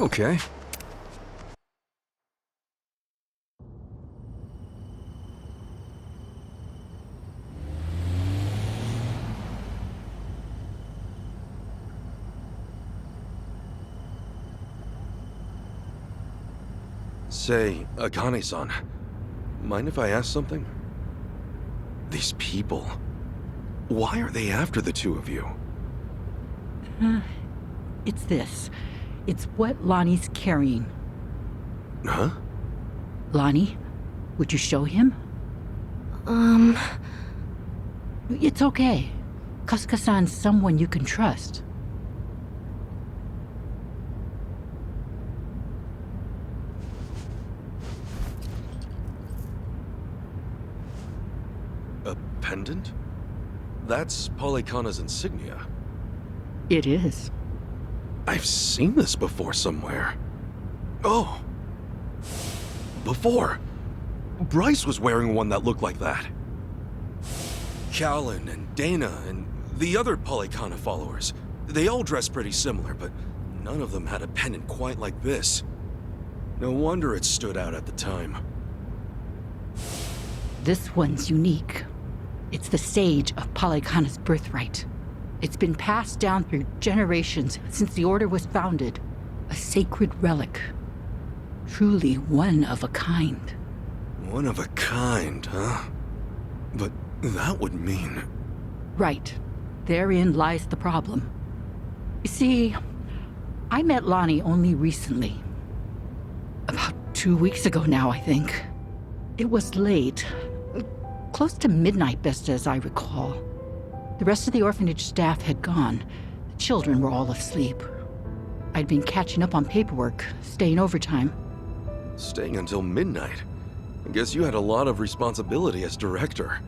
Okay. Say, Akane-san, mind if I ask something? These people, why are they after the two of you? It's this. It's what Lonnie's carrying. Huh? Lonnie, would you show him? It's okay. Kasuka-san's someone you can trust. A pendant? That's Polykhana's insignia. It is. I've seen this before somewhere. Oh! Before! Bryce was wearing one that looked like that. Callan and Dana and the other Polykhana followers, they all dressed pretty similar, but none of them had a pendant quite like this. No wonder it stood out at the time. This one's unique. It's the sage of Polykhana's birthright. It's been passed down through generations since the Order was founded. A sacred relic. Truly one of a kind. One of a kind, huh? But that would mean... Right. Therein lies the problem. You see, I met Lonnie only recently. About 2 weeks ago now, I think. It was late. Close to midnight, best as I recall. The rest of the orphanage staff had gone. The children were all asleep. I'd been catching up on paperwork, staying overtime. Staying until midnight? I guess you had a lot of responsibility as director.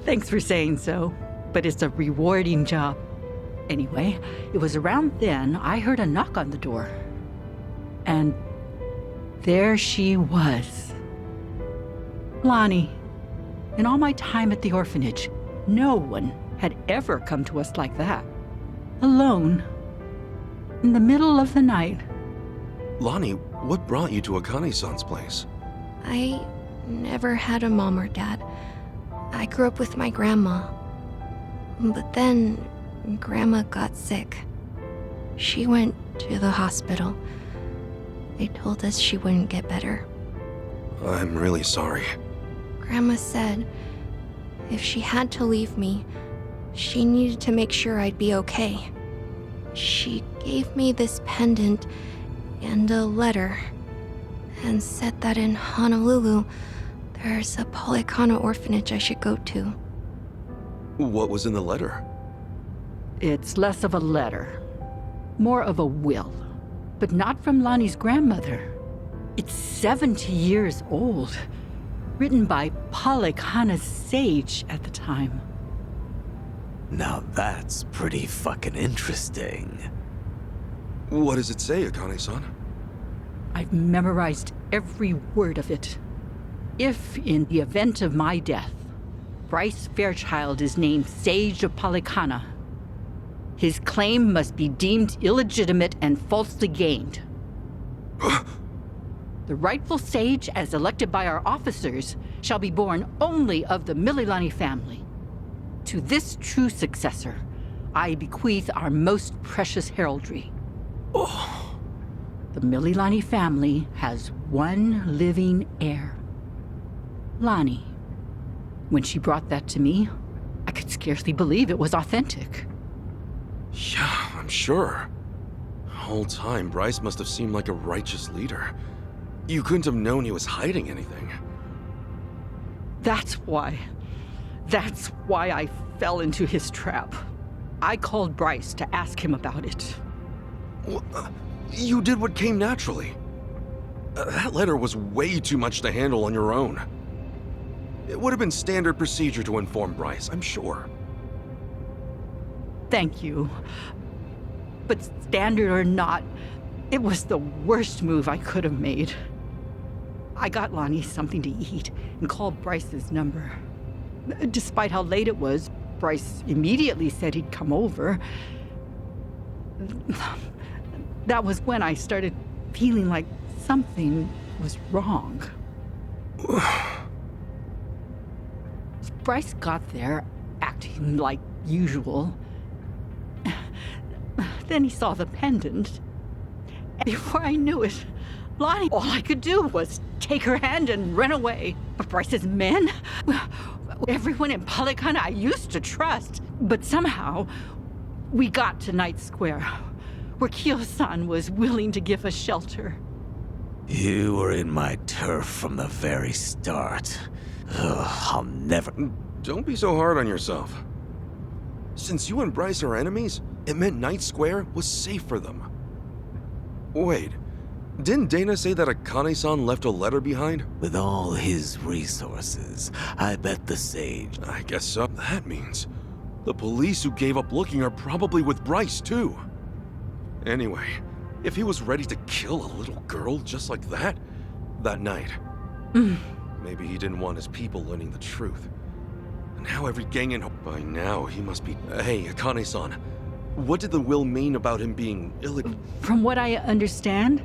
Thanks for saying so, but it's a rewarding job. Anyway, it was around then I heard a knock on the door. And there she was. Lonnie. In all my time at the orphanage, no one had ever come to us like that. Alone. In the middle of the night. Lonnie, what brought you to Akane-san's place? I never had a mom or dad. I grew up with my grandma. But then, Grandma got sick. She went to the hospital. They told us she wouldn't get better. I'm really sorry. Grandma said if she had to leave me, she needed to make sure I'd be okay. She gave me this pendant and a letter, and said that in Honolulu, there's a Polykhana orphanage I should go to. What was in the letter? It's less of a letter, more of a will, but not from Lonnie's grandmother. It's 70 years old, written by Polykhana's sage at the time. Now that's pretty fucking interesting. What does it say, Akane-san? I've memorized every word of it. If, in the event of my death, Bryce Fairchild is named Sage of Polykhana, his claim must be deemed illegitimate and falsely gained. The rightful sage, as elected by our officers, shall be born only of the Mililani family. To this true successor, I bequeath our most precious heraldry. The Mililani family has one living heir. Lonnie. When she brought that to me, I could scarcely believe it was authentic. Yeah, I'm sure. The whole time, Bryce must have seemed like a righteous leader. You couldn't have known he was hiding anything. That's why I fell into his trap. I called Bryce to ask him about it. You did what came naturally. That letter was way too much to handle on your own. It would have been standard procedure to inform Bryce, I'm sure. Thank you. But standard or not, it was the worst move I could have made. I got Lonnie something to eat and called Bryce's number. Despite how late it was, Bryce immediately said he'd come over. That was when I started feeling like something was wrong. Bryce got there, acting like usual. Then he saw the pendant. And before I knew it, Lonnie, all I could do was take her hand and run away. But Bryce's men? Everyone in Polycana I used to trust. But somehow, we got to Night Square, where Kyo-san was willing to give us shelter. You were in my turf from the very start. Ugh, I'll never... Don't be so hard on yourself. Since you and Bryce are enemies, it meant Night Square was safe for them. Wait, didn't Dana say that Akane-san left a letter behind? With all his resources, I bet the sage... I guess so. That means the police who gave up looking are probably with Bryce, too. Anyway, if he was ready to kill a little girl just like that night, maybe he didn't want his people learning the truth. Now every gang in... By now, he must be... Hey, Akane-san, what did the will mean about him being From what I understand,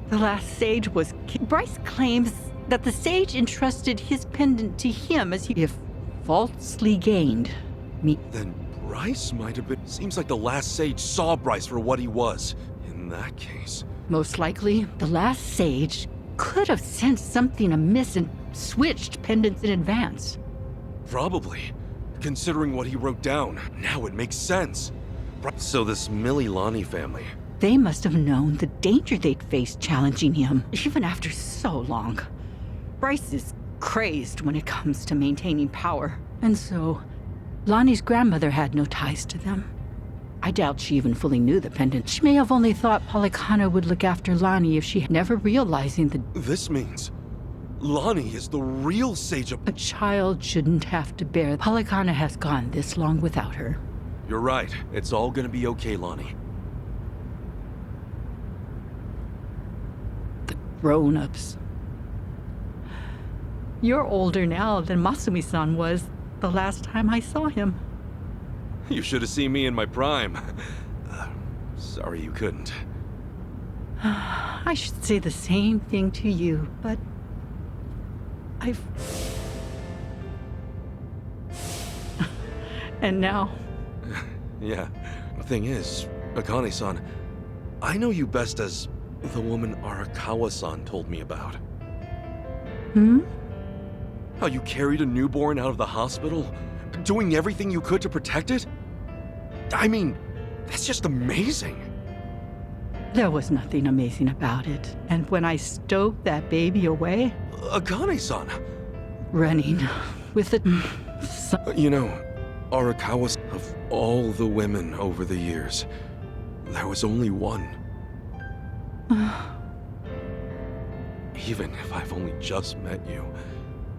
the last sage was... Bryce claims that the sage entrusted his pendant to him as he... If falsely gained me... Then Bryce might have been... Seems like the last sage saw Bryce for what he was. In that case... Most likely, the last sage could have sensed something amiss and switched pendants in advance. Probably. Considering what he wrote down, now it makes sense. So this Mililani family... They must have known the danger they'd face challenging him, even after so long. Bryce is crazed when it comes to maintaining power. And so, Lonnie's grandmother had no ties to them. I doubt she even fully knew the pendant. She may have only thought Polycana would look after Lonnie if she never realizing that... This means... Lonnie is the real sage of... A child shouldn't have to bear... Polycana has gone this long without her. You're right. It's all gonna be okay, Lonnie. The grown-ups. You're older now than Masumi-san was the last time I saw him. You should have seen me in my prime. Sorry you couldn't. I should say the same thing to you, but... And now... Yeah. Thing is, Akane-san, I know you best as the woman Arakawa-san told me about. Hmm? How you carried a newborn out of the hospital, doing everything you could to protect it? I mean, that's just amazing. There was nothing amazing about it. And when I stowed that baby away... Akane-san! Running with it... You know, Arakawa, of all the women over the years, there was only one. Even if I've only just met you,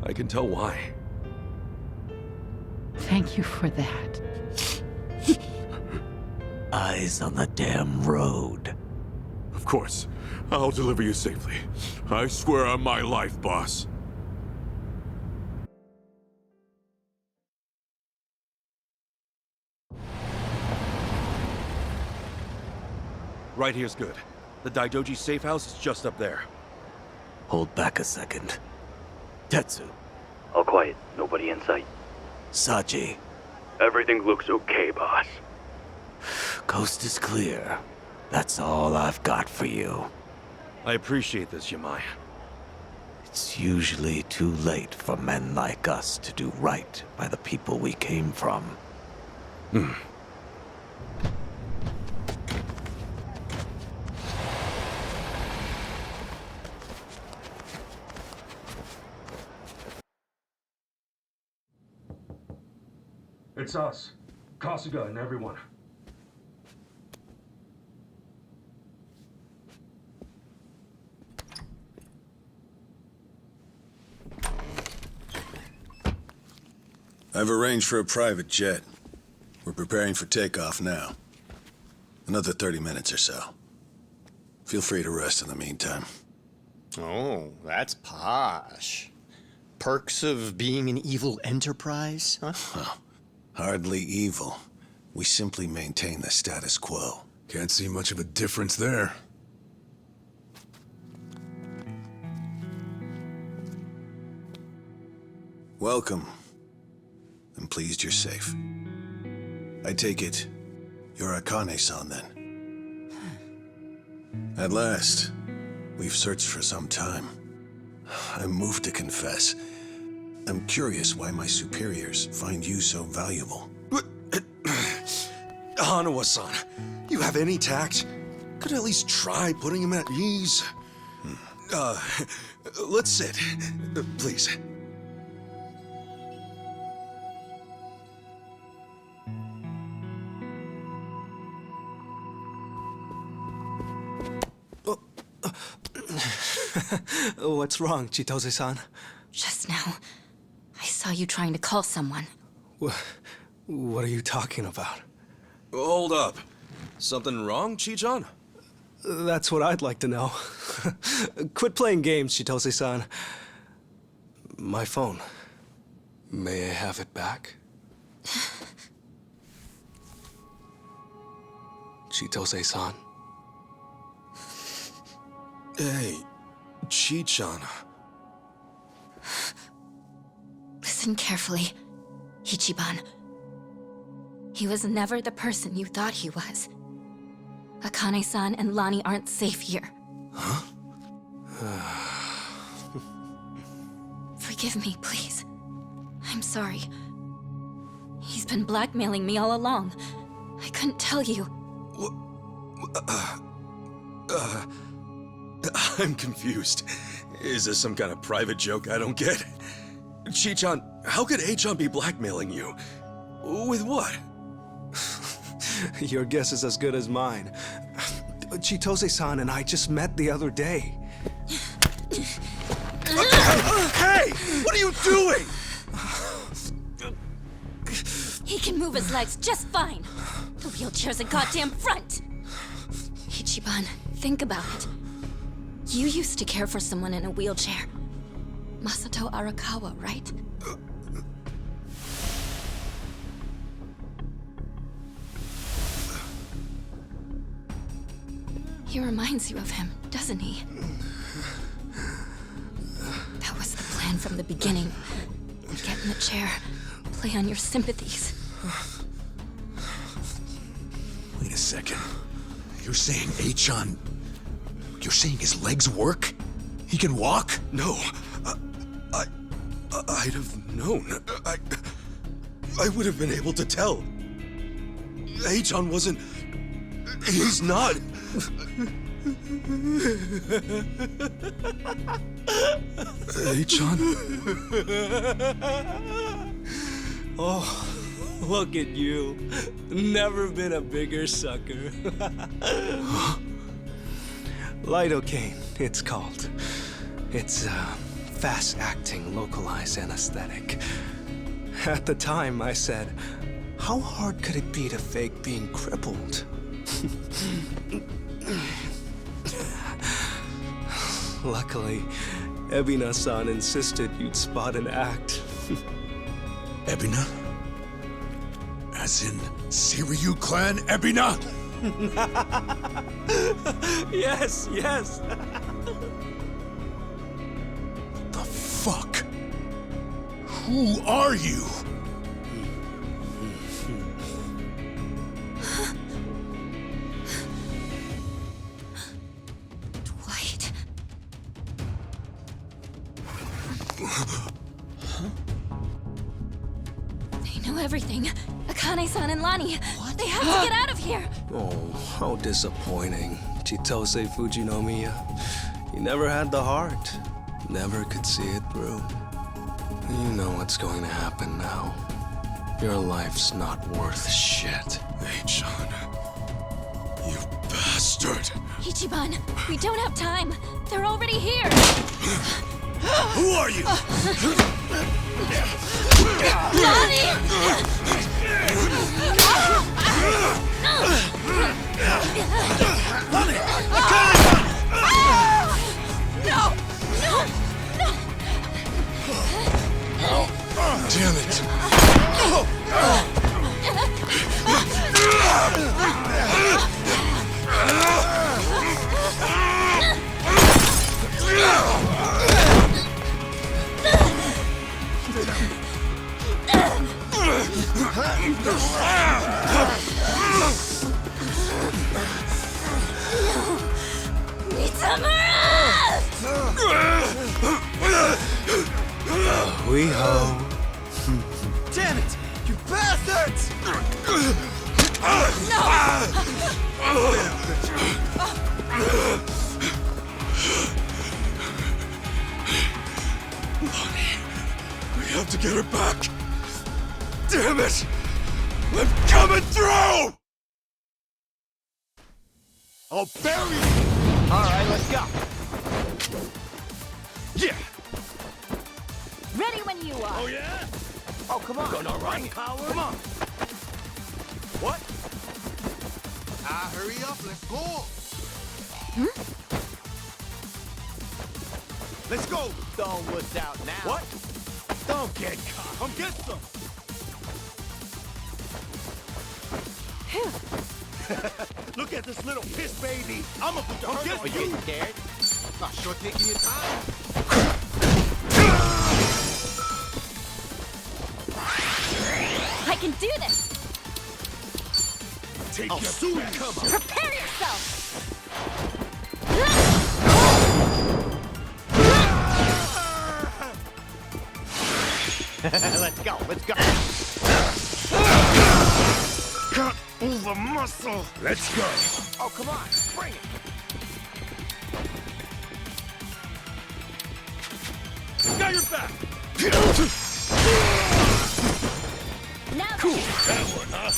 I can tell why. Thank you for that. Eyes on the damn road. Of course. I'll deliver you safely. I swear on my life, boss. Right here's good. The Daidoji safe house is just up there. Hold back a second. Tetsu. All quiet. Nobody in sight. Saji. Everything looks okay, boss. Coast is clear. That's all I've got for you. I appreciate this, Yamai. It's usually too late for men like us to do right by the people we came from. It's us. Kasuga and everyone. I've arranged for a private jet. We're preparing for takeoff now. Another 30 minutes or so. Feel free to rest in the meantime. Oh, that's posh. Perks of being an evil enterprise, huh? Hardly evil. We simply maintain the status quo. Can't see much of a difference there. Welcome. I'm pleased you're safe. I take it you're Akane-san then. At last, we've searched for some time. I'm moved to confess. I'm curious why my superiors find you so valuable. Hanawa-san, you have any tact? Could at least try putting him at ease. Let's sit, please. What's wrong, Chitose-san? Just now, I saw you trying to call someone. What are you talking about? Hold up. Something wrong, Chi-chan? That's what I'd like to know. Quit playing games, Chitose-san. My phone. May I have it back? Chitose-san. Hey, Chi-chan. Listen carefully, Ichiban. He was never the person you thought he was. Akane-san and Lani aren't safe here. Huh? Forgive me, please. I'm sorry. He's been blackmailing me all along. I couldn't tell you. I'm confused. Is this some kind of private joke I don't get? Chi-chan, how could A-chan be blackmailing you? With what? Your guess is as good as mine. Chitose-san and I just met the other day. Hey! What are you doing? He can move his legs just fine. The wheelchair's a goddamn front. Ichiban, think about it. You used to care for someone in a wheelchair. Masato Arakawa, right? He reminds you of him, doesn't he? That was the plan from the beginning. Get in the chair, play on your sympathies. Wait a second. You're saying A-chan... You're saying his legs work? He can walk? No. I'd have known. I would have been able to tell. A-chan wasn't... He's not... A-chan? Oh, look at you. Never been a bigger sucker. Lidocaine, it's called. It's a fast-acting, localized anesthetic. At the time, I said, how hard could it be to fake being crippled? Luckily, Ebina-san insisted you'd spot an act. Ebina? As in, Kiryu clan Ebina? Yes, yes. The fuck? Who are you? Dwight. They know everything. Akane-san and Lani. What? They have to get out of here. Oh, how disappointing. Chitose Fujinomiya. He never had the heart. Never could see it through. You know what's going to happen now. Your life's not worth shit. A-chan. You bastard. Ichiban, we don't have time. They're already here. Who are you? Damn it! we ho. Damn it! You bastards! We have to get her back. Damn it! I'm coming through! I'll bury you! Alright, let's go. Yeah! Ready when you are. Oh, yeah? Oh, come on. Gonna run, coward. Come on. What? Hurry up. Let's go. Let's go. Don't wuss out now. What? Don't get caught. Come get some. Look at this little piss baby. I'm gonna put the hurt on you. Are you scared? Not sure taking your time. I can do this. Take your soon come on. Prepare yourself. Let's go. Let's go. Cut all the muscle. Let's go. Oh, come on. Bring it. Got your back. Now Cool. That one, huh?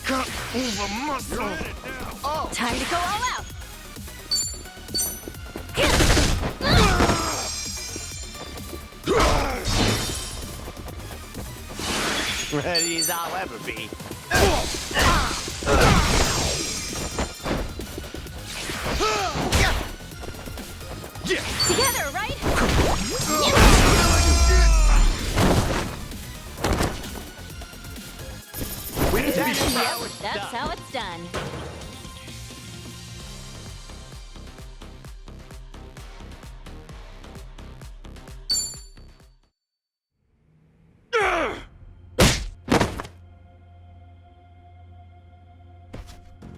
Cut all the muscle. You're in it now. Oh. time to go all out. Ready as I'll ever be. Together, right? That's how it's done.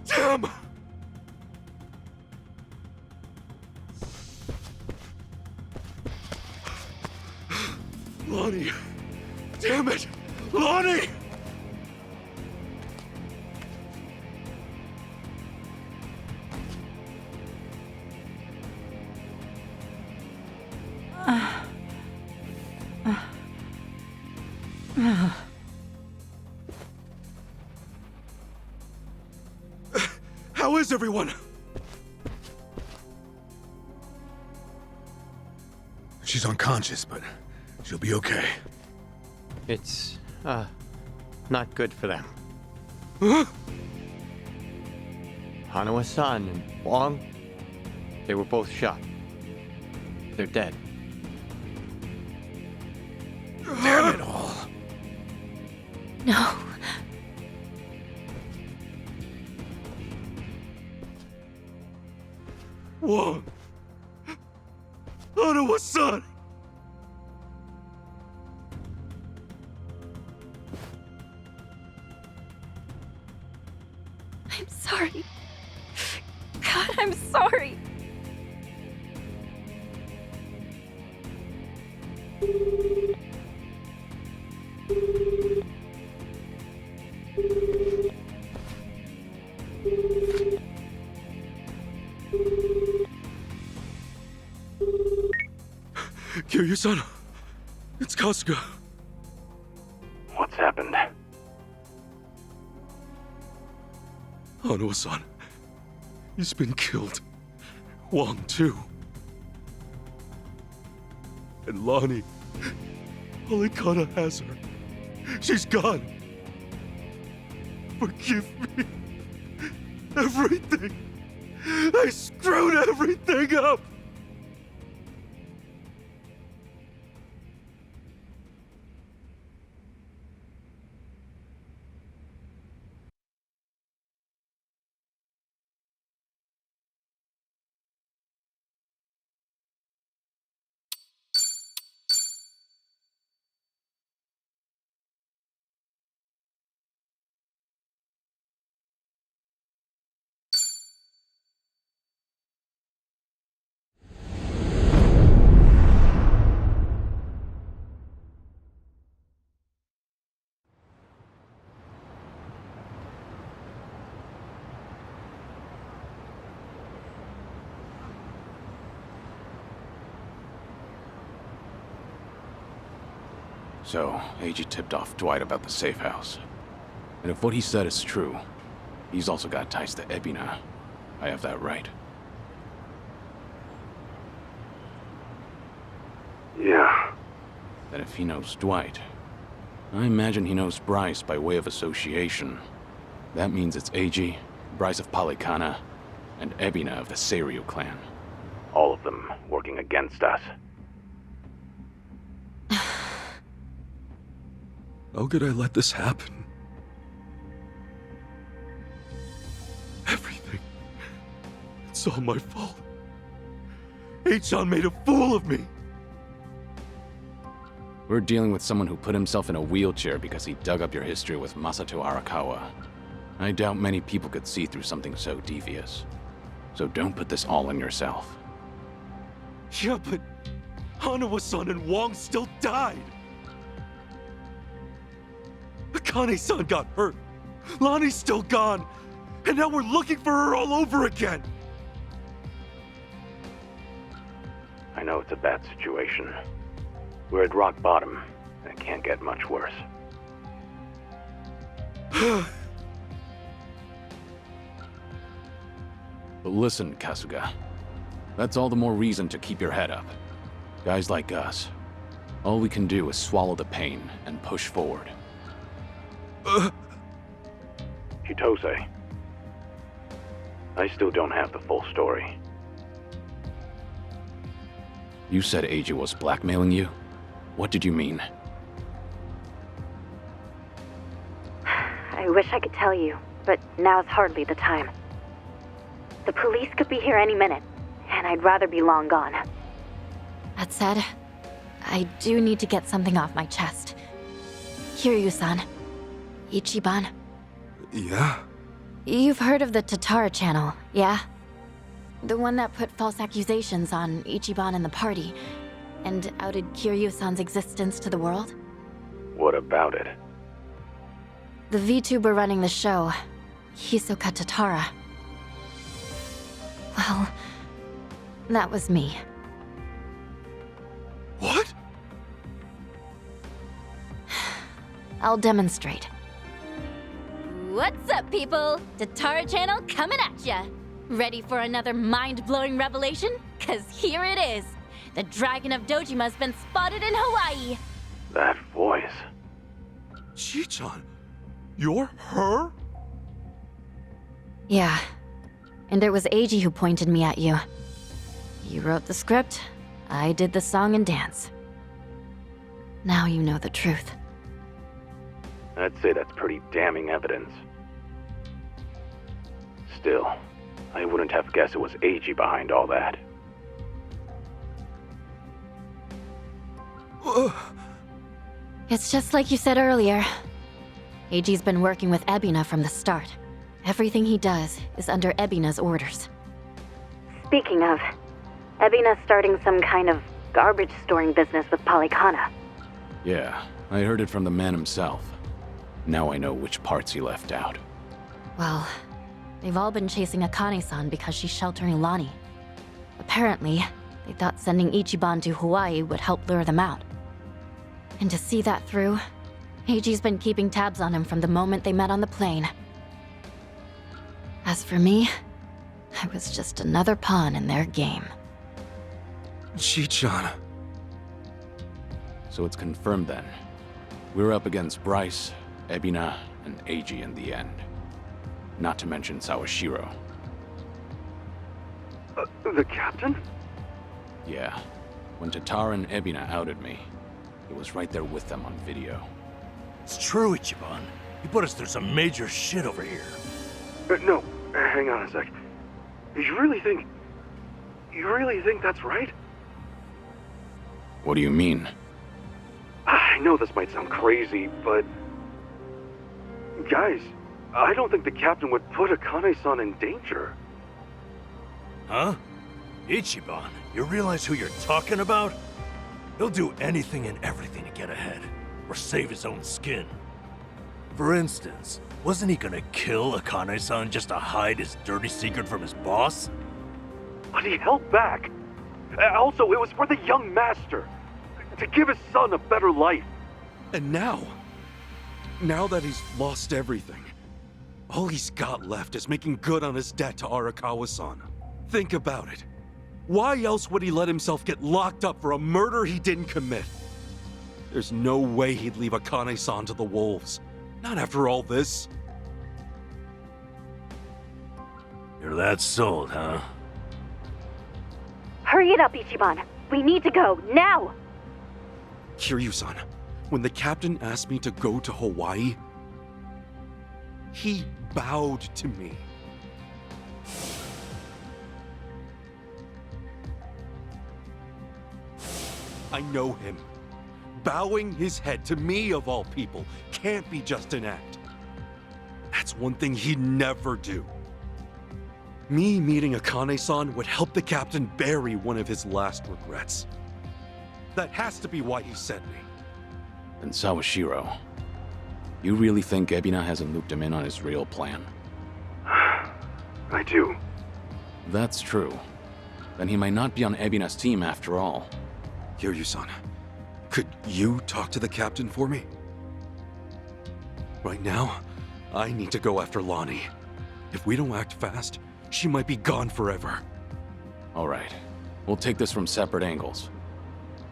Damn! Lonnie! Damn it! Lonnie! How is everyone? She's unconscious, but she'll be okay. It's, not good for them. Huh? Hanawa-san and Wong, they were both shot. They're dead. Damn it all. No. Whoa! Hanawa-san! I'm sorry. God, I'm sorry. Kiryu-san, it's Kasuga. What's happened? Hanawa-san, he's been killed. Wong, too. And Lonnie, Alikana has her. She's gone. Forgive me. Everything. I screwed everything up. So, Eiji tipped off Dwight about the safe house. And if what he said is true, he's also got ties to Ebina. I have that right. Yeah. Then if he knows Dwight, I imagine he knows Bryce by way of association. That means it's Eiji, Bryce of Polycana, and Ebina of the Seiryu clan. All of them working against us. How could I let this happen? Everything. It's all my fault. Achan made a fool of me. We're dealing with someone who put himself in a wheelchair because he dug up your history with Masato Arakawa. I doubt many people could see through something so devious. So don't put this all on yourself. Yeah, but Hanawa-san and Wong still died. Akane-san got hurt. Lonnie's still gone. And now we're looking for her all over again. I know it's a bad situation. We're at rock bottom, and it can't get much worse. But listen, Kasuga. That's all the more reason to keep your head up. Guys like us, all we can do is swallow the pain and push forward. Chitose, I still don't have the full story. You said Eiji was blackmailing you? What did you mean? I wish I could tell you, but now's hardly the time. The police could be here any minute, and I'd rather be long gone. That said, I do need to get something off my chest. Kiryu-san. Ichiban. Yeah? You've heard of the Tatara channel, yeah? The one that put false accusations on Ichiban and the party, and outed Kiryu-san's existence to the world? What about it? The VTuber running the show, Hisoka Tatara. Well, that was me. What? I'll demonstrate. What's up, people? Tatara channel coming at ya! Ready for another mind-blowing revelation? 'Cause here it is! The Dragon of Dojima's been spotted in Hawaii! That voice. Chichan, you're her? Yeah. And it was Eiji who pointed me at you. You wrote the script, I did the song and dance. Now you know the truth. I'd say that's pretty damning evidence. Still, I wouldn't have guessed it was Eiji behind all that. It's just like you said earlier. Eiji's been working with Ebina from the start. Everything he does is under Ebina's orders. Speaking of, Ebina's starting some kind of garbage storing business with Polycana. Yeah, I heard it from the man himself. Now I know which parts he left out. Well, they've all been chasing Akane-san because she's sheltering Lonnie. Apparently, they thought sending Ichiban to Hawaii would help lure them out. And to see that through, Eiji's been keeping tabs on him from the moment they met on the plane. As for me, I was just another pawn in their game. Chichan. So it's confirmed then. We're up against Bryce, Ebina, and Eiji in the end. Not to mention Sawashiro. The captain? Yeah. When Tatara and Ebina outed me, it was right there with them on video. It's true, Ichiban. You put us through some major shit over here. No, hang on a sec. You really think that's right? What do you mean? I know this might sound crazy, but... Guys, I don't think the captain would put Akane-san in danger. Huh? Ichiban, you realize who you're talking about? He'll do anything and everything to get ahead, or save his own skin. For instance, wasn't he gonna kill Akane-san just to hide his dirty secret from his boss? But he held back. Also, it was for the young master. To give his son a better life. And now that he's lost everything, all he's got left is making good on his debt to Arakawa-san. Think about it. Why else would he let himself get locked up for a murder he didn't commit? There's no way he'd leave Akane-san to the wolves. Not after all this. You're that sold, huh? Hurry it up, Ichiban. We need to go, now! Kiryu-san, when the captain asked me to go to Hawaii, he bowed to me. I know him. Bowing his head to me, of all people, can't be just an act. That's one thing he'd never do. Me meeting Akane-san would help the captain bury one of his last regrets. That has to be why he sent me. And Sawashiro, you really think Ebina hasn't looped him in on his real plan? I do. That's true. Then he might not be on Ebina's team after all. Kiryu-san, could you talk to the captain for me? Right now, I need to go after Lonnie. If we don't act fast, she might be gone forever. All right. We'll take this from separate angles.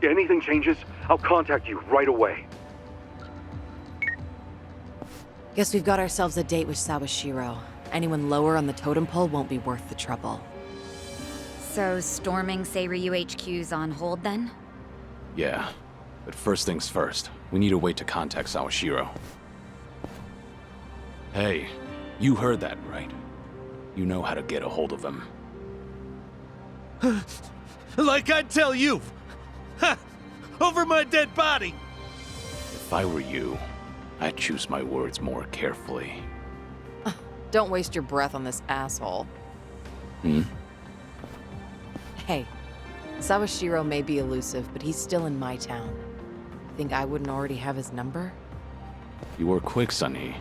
Anything changes, I'll contact you right away. Guess we've got ourselves a date with Sawashiro. Anyone lower on the totem pole won't be worth the trouble. So, storming Seiryu HQ's on hold then? Yeah. But first things first, we need a way to contact Sawashiro. Hey, you heard that right. You know how to get a hold of him. Like I'd tell you! Ha! Over my dead body! If I were you, I'd choose my words more carefully. Don't waste your breath on this asshole. Hmm? Hey, Sawashiro may be elusive, but he's still in my town. Think I wouldn't already have his number? You were quick, Sonny.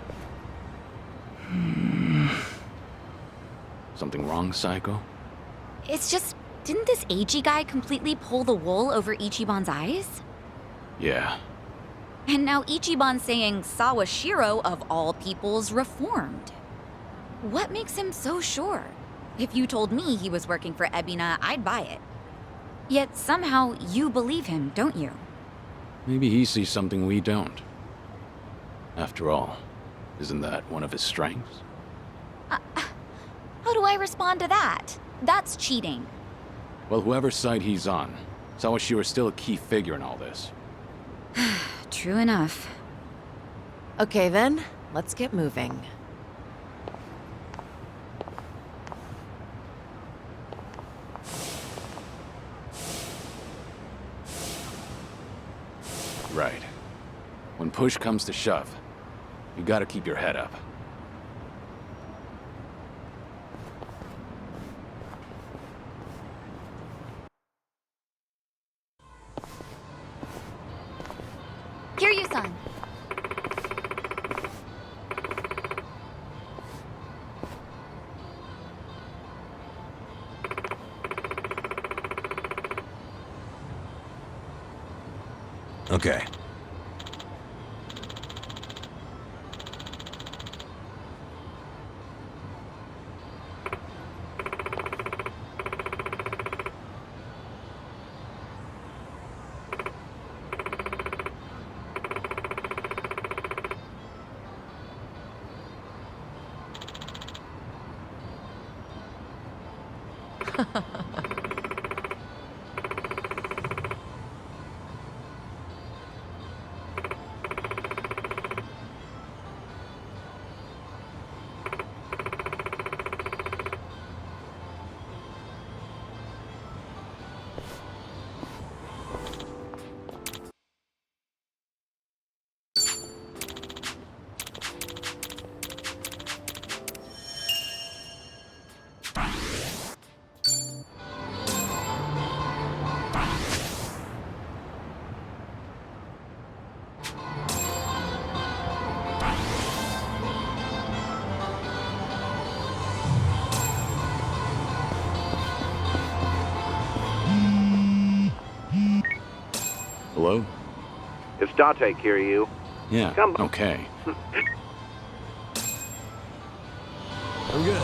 Something wrong, Psycho? It's just, didn't this Eiji guy completely pull the wool over Ichiban's eyes? Yeah. And now Ichiban's saying Sawashiro, of all people's, reformed. What makes him so sure? If you told me he was working for Ebina, I'd buy it. Yet somehow you believe him, don't you? Maybe he sees something we don't. After all, isn't that one of his strengths? How do I respond to that? That's cheating. Well, whoever's side he's on, Sawashiro's still a key figure in all this. True enough. Okay then, let's get moving. Right. When push comes to shove, you gotta keep your head up. Kiryu-san. Okay. Hello? It's Date, Kiryu. Yeah, Come on. okay. I'm good.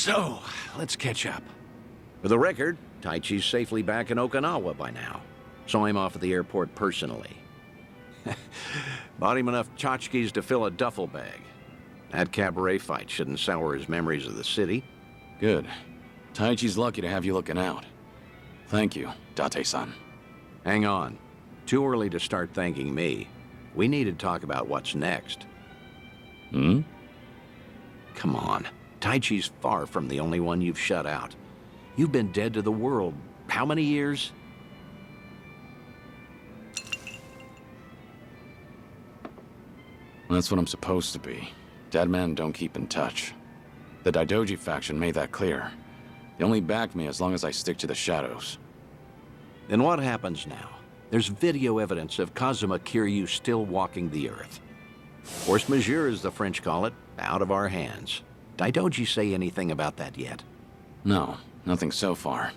So, let's catch up. For the record, Taichi's safely back in Okinawa by now. Saw him off at the airport personally. Bought him enough tchotchkes to fill a duffel bag. That cabaret fight shouldn't sour his memories of the city. Good. Taichi's lucky to have you looking out. Thank you, Date-san. Hang on. Too early to start thanking me. We need to talk about what's next. Hmm? Come on. Taichi's far from the only one you've shut out. You've been dead to the world how many years? That's what I'm supposed to be. Dead men don't keep in touch. The Daidoji faction made that clear. They only back me as long as I stick to the shadows. Then what happens now? There's video evidence of Kazuma Kiryu still walking the earth. Force majeure, as the French call it, out of our hands. Daidoji say anything about that yet? No, nothing so far.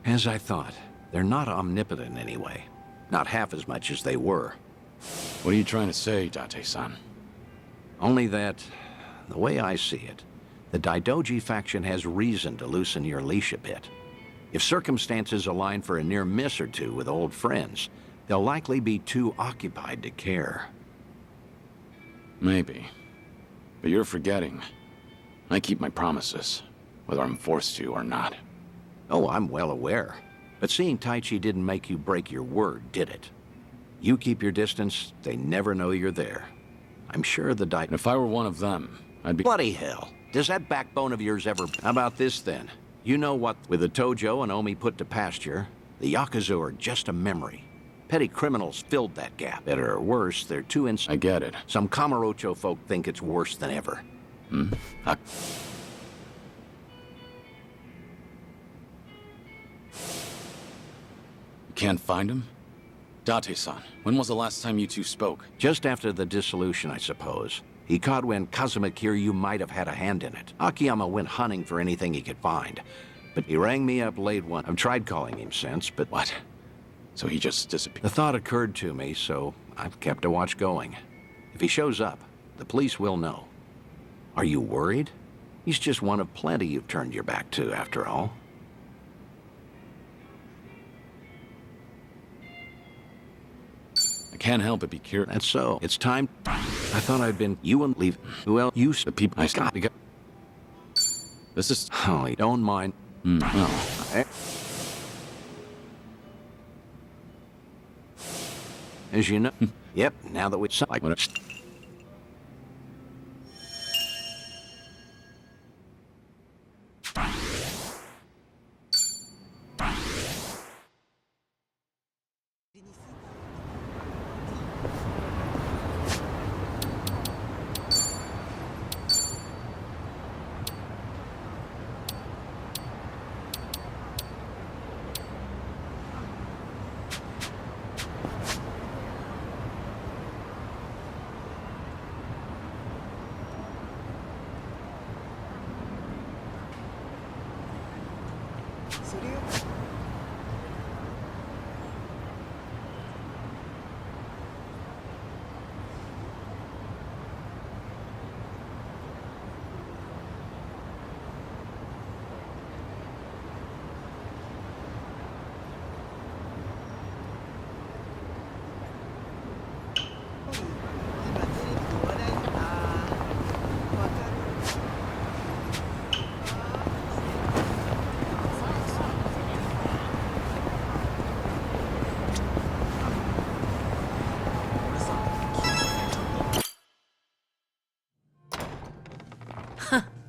As I thought, they're not omnipotent anyway. Not half as much as they were. What are you trying to say, Date-san? Only that, the way I see it, the Daidoji faction has reason to loosen your leash a bit. If circumstances align for a near miss or two with old friends, they'll likely be too occupied to care. Maybe. But you're forgetting. I keep my promises, whether I'm forced to or not. Oh, I'm well aware. But seeing Taichi didn't make you break your word, did it? You keep your distance, they never know you're there. I'm sure the If I were one of them, I'd be... Bloody hell. Does that backbone of yours ever... How about this, then? You know what? With the Tojo and Omi put to pasture, the Yakuza are just a memory. Petty criminals filled that gap. Better or worse, they're too I get it. Some Kamurocho folk think it's worse than ever. Hmm? You can't find him? Date-san, when was the last time you two spoke? Just after the dissolution, I suppose. He caught when Kazuma Kiryu might have had a hand in it. Akiyama went hunting for anything he could find. But he rang me up late one. I've tried calling him since, but... What? So he just disappeared? The thought occurred to me, so I've kept a watch going. If he shows up, the police will know. Are you worried? He's just one of plenty you've turned your back to, after all. I can't help but be curious. That's so. It's time. I thought I'd been... You and leave... Who else? You... The people I got. This is... Holly, don't mind. Oh. As you know... Yep, now that we... Like,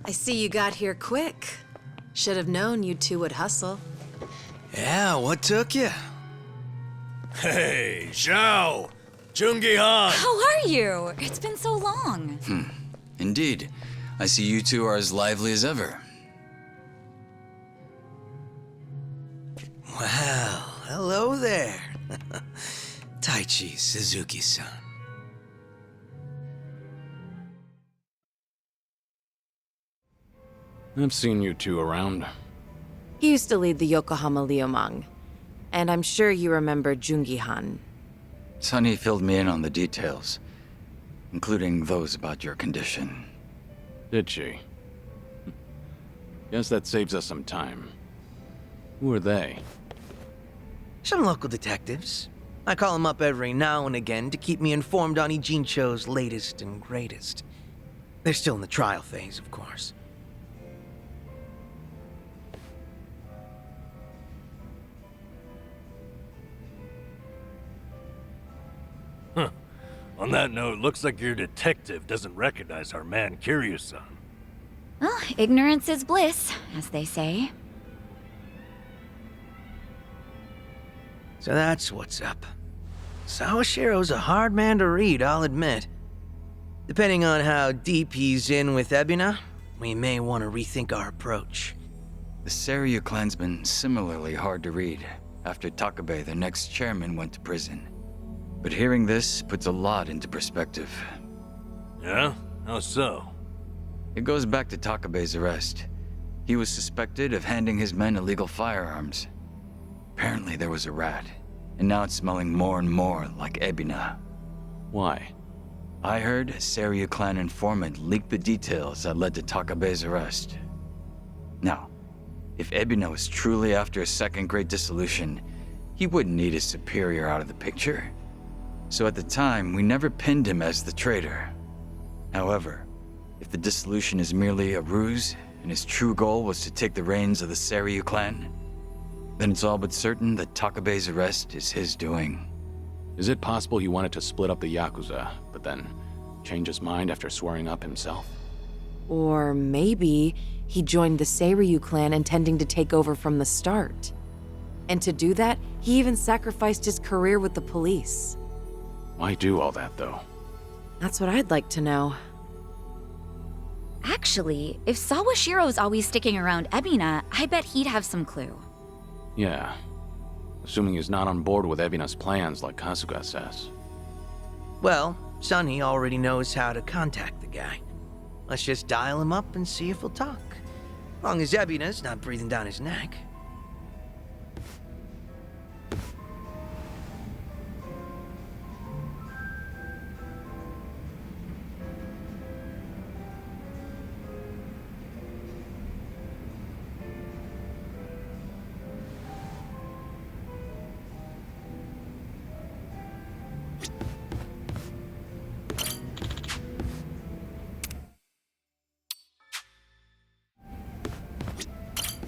I see you got here quick. Should have known you two would hustle. Yeah, what took you? Hey, Zhao! Jungi-han! How are you? It's been so long. Indeed. I see you two are as lively as ever. Well, hello there. Taichi Suzuki-san. I've seen you two around. He used to lead the Yokohama Liumang. And I'm sure you remember Jungi-han. Sunny filled me in on the details, including those about your condition. Did she? Guess that saves us some time. Who are they? Some local detectives. I call them up every now and again to keep me informed on Ijincho's latest and greatest. They're still in the trial phase, of course. Huh. On that note, looks like your detective doesn't recognize our man Kiryu-san. Well, ignorance is bliss, as they say. So that's what's up. Sawashiro's a hard man to read, I'll admit. Depending on how deep he's in with Ebina, we may want to rethink our approach. The Seiryu clan's been similarly hard to read after Takabe, their next chairman, went to prison. But hearing this puts a lot into perspective. Yeah? How so? It goes back to Takabe's arrest. He was suspected of handing his men illegal firearms. Apparently there was a rat, and now it's smelling more and more like Ebina. Why? I heard a Seiryu clan informant leaked the details that led to Takabe's arrest. Now, if Ebina was truly after a second great dissolution, he wouldn't need his superior out of the picture. So at the time, we never pinned him as the traitor. However, if the dissolution is merely a ruse, and his true goal was to take the reins of the Seiryu clan, Then it's all but certain that Takabe's arrest is his doing. Is it possible he wanted to split up the Yakuza, but then change his mind after swearing up himself? Or maybe he joined the Seiryu clan intending to take over from the start. And to do that, he even sacrificed his career with the police. Why do all that, though? That's what I'd like to know. Actually, if Sawashiro's always sticking around Ebina, I bet he'd have some clue. Yeah. Assuming he's not on board with Ebina's plans like Kasuga says. Well, Sonny already knows how to contact the guy. Let's just dial him up and see if he'll talk. Long as Ebina's not breathing down his neck.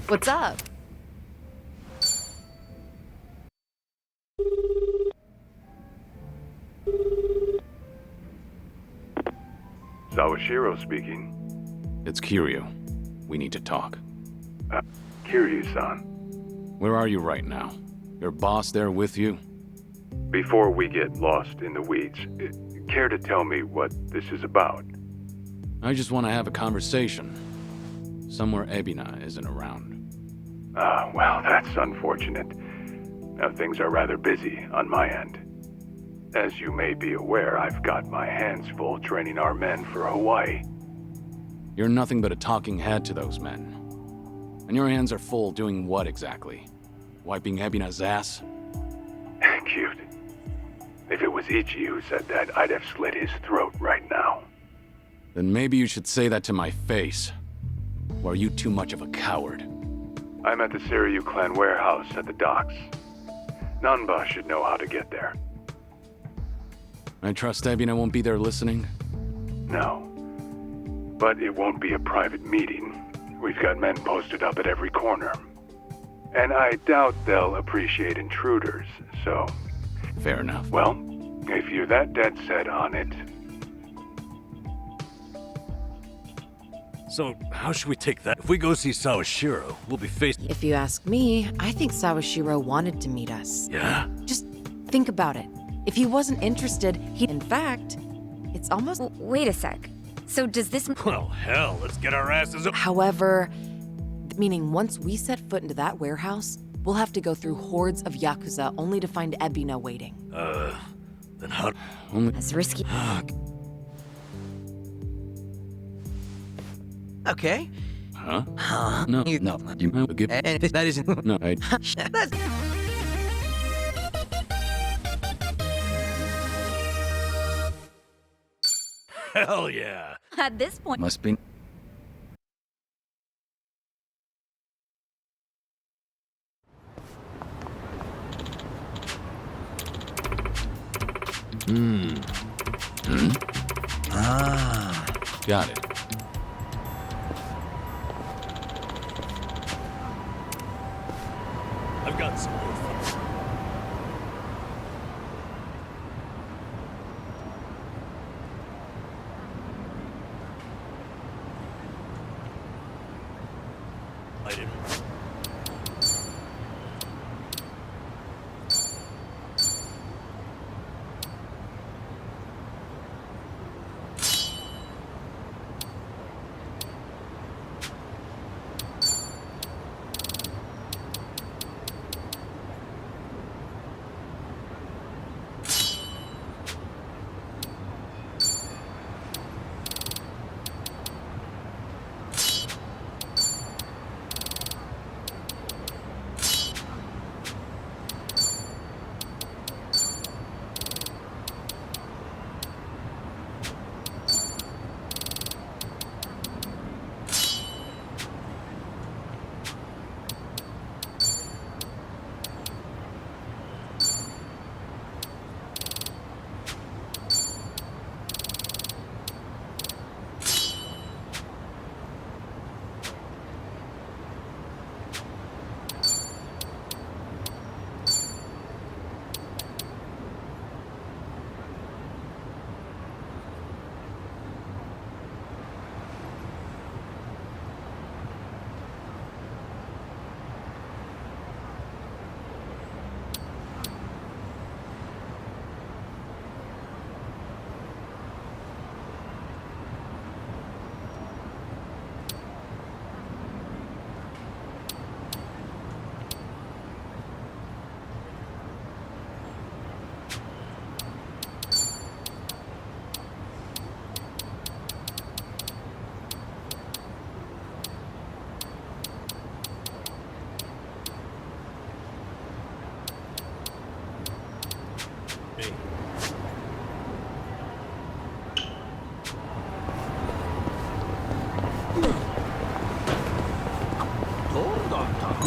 What's up? Sawashiro speaking. It's Kiryu. We need to talk. Kiryu-san. Where are you right now? Your boss there with you? Before we get lost in the weeds, care to tell me what this is about? I just want to have a conversation. Somewhere Ebina isn't around. Well, that's unfortunate. Now, things are rather busy on my end. As you may be aware, I've got my hands full training our men for Hawaii. You're nothing but a talking head to those men. And your hands are full doing what exactly? Wiping Ebina's ass? Cute. If it was Ichi who said that, I'd have slit his throat right now. Then maybe you should say that to my face. Or are you too much of a coward? I'm at the Seiryu clan warehouse at the docks. Nanba should know how to get there. I trust Ebina won't be there listening? No. But it won't be a private meeting. We've got men posted up at every corner. And I doubt they'll appreciate intruders, so... Fair enough. Well, if you're that dead set on it... So, how should we take that? If we go see Sawashiro, we'll be faced... If you ask me, I think Sawashiro wanted to meet us. Yeah? Just think about it. If he wasn't interested, he'd... In fact, it's almost... Wait a sec. So does this... Well, hell, let's get our asses up... However, meaning once we set foot into that warehouse, we'll have to go through hordes of Yakuza only to find Ebina waiting. Then how... That's risky. Okay. Huh? Huh? No, You- no. You give... And that isn't... No, I... That's... Hell yeah. At this point... Must be... Ah. Got it. I've got some more fun. I didn't...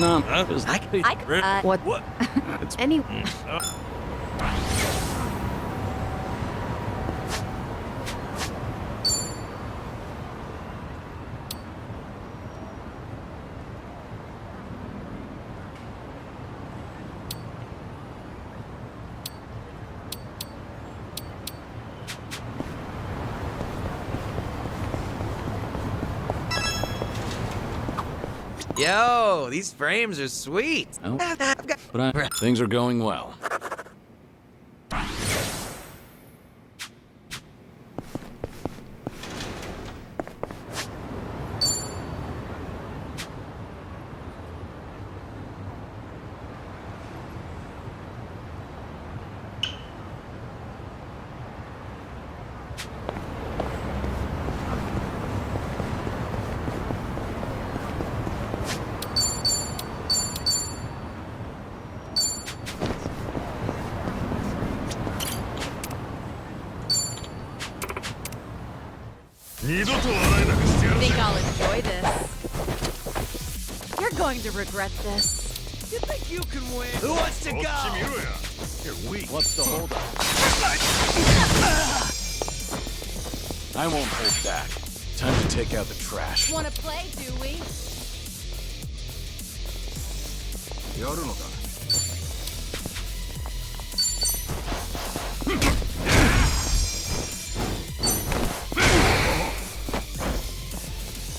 No, what? It's Any. Yo, these frames are sweet. Oh, but things are going well. Think I'll enjoy this. You're going to regret this. You think you can win? Who wants to go? You're weak. What's the holdup? I won't hold back. Time to take out the trash. Want to play, do we?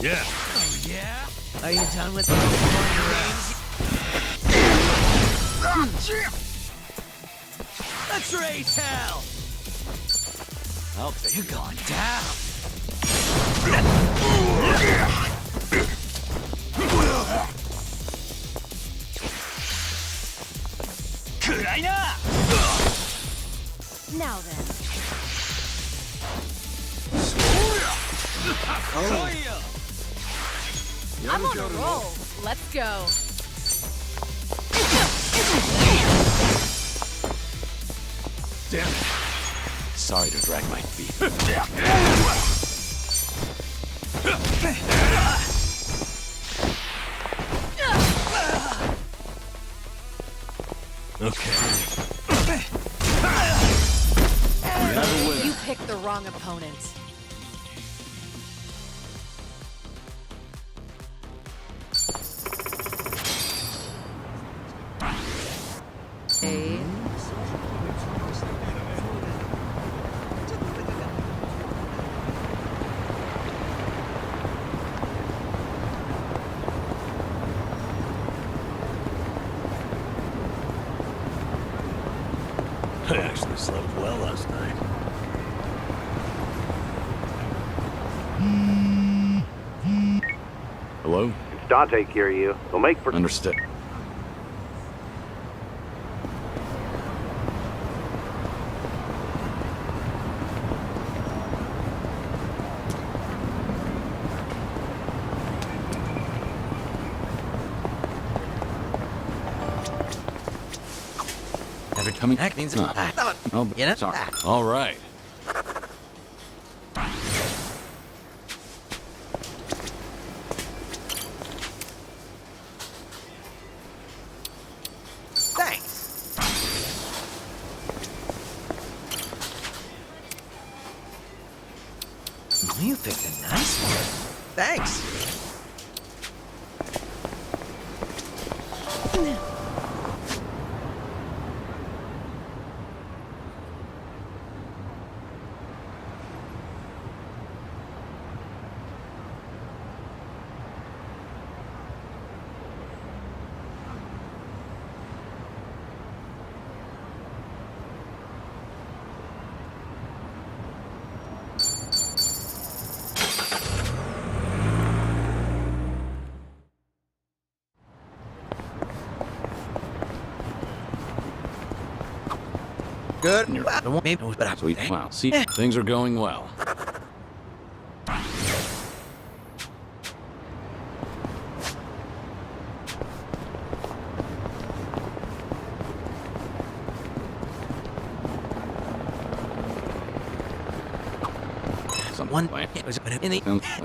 Yeah. Oh, yeah? Are you done with the games? Let's raise hell! I'll take You're going down. Now then. I'm on a roll. Let's go. Damn it. Sorry to drag my feet. You picked the wrong opponent. I actually slept well last night. Hello? It's Dante, Kiryu. They'll make for... Understood. Never coming back means Oh, you know? sorry. All right. Thanks. You picked a nice one. Thanks. Good. Sweet. Wow. See, things are going well. One was in the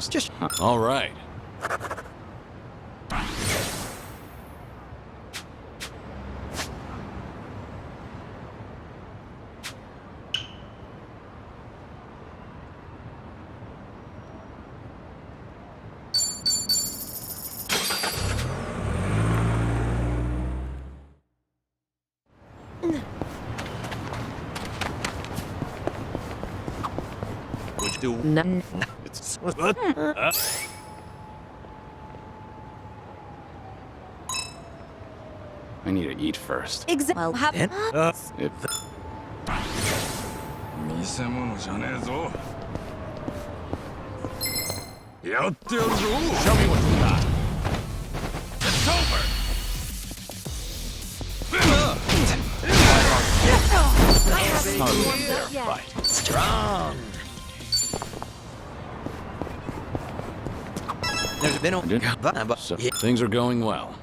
Just all right. Would you do? No. It's what? I need to eat first. Well, have If 偽物じゃねえぞ。やってやるぞ。Show me what you got. It's over. Strong. There's been a So, things are going well.